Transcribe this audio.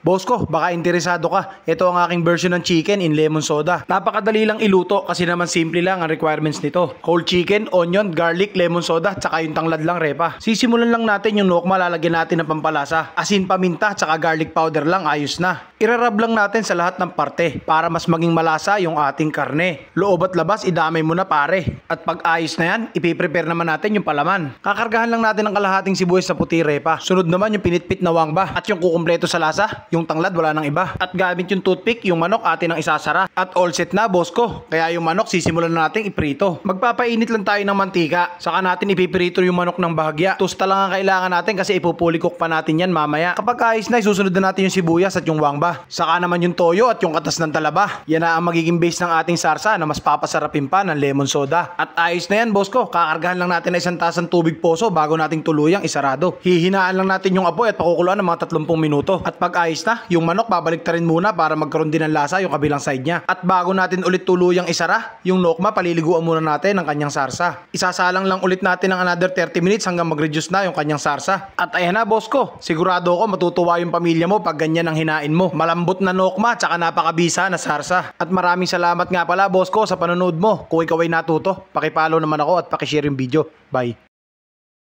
Boss ko, baka interesado ka. Ito ang aking version ng chicken in lemon soda. Napakadali lang iluto kasi naman simple lang ang requirements nito. Whole chicken, onion, garlic, lemon soda, tsaka yung tanglad lang repa. Sisimulan lang natin yung nokma, lalagyan natin ng pampalasa. Asin, paminta, tsaka garlic powder lang, ayos na. Irarab lang natin sa lahat ng parte para mas maging malasa yung ating karne. Loob at labas, idamay mo na pare. At pag ayos na yan, ipiprepare naman natin yung palaman. Kakargahan lang natin ng kalahating sibuyas sa puti repa. Sunod naman yung pinitpit na wangba at yung kukumpleto sa lasa. Yung tanglad wala nang iba. At gamit yung toothpick, yung manok atin ang isasara. At all set na boss ko. Kaya yung manok sisimulan na natin iprito. Magpapainit lang tayo ng mantika. Saka natin ipiprito yung manok ng bahagya. Tusta lang ang kailangan natin kasi ipupuli cook pa natin yan mamaya. Kapag ayos na, isusunod na natin yung sibuyas at yung wangba. Saka naman yung toyo at yung katas ng talaba. Yan na ang magiging base ng ating sarsa na mas papasarapin pa ng lemon soda. At ayos na yan boss ko. Kakargahan lang natin na isang tasang tubig poso bago nating tuluyang isarado. Hihinaan lang natin yung apoy at pakukuluan ng mga 30 minuto. At pag ayos na, yung manok babaliktarin muna para magkaroon din ng lasa yung kabilang side niya. At bago natin ulit tuluyang isara, yung nokma paliliguan muna natin ng kanyang sarsa. Isasalang lang ulit natin ng another 30 minutes hanggang mag-reduce na yung kanyang sarsa. At ayan na boss ko, sigurado ako matutuwa yung pamilya mo pag ganyan ang hinain mo. Malambot na nokma tsaka napakabisa na sarsa. At maraming salamat nga pala boss ko sa panonood mo. Kung ikaw ay natuto, pakipollow naman ako at pakishare yung video. Bye.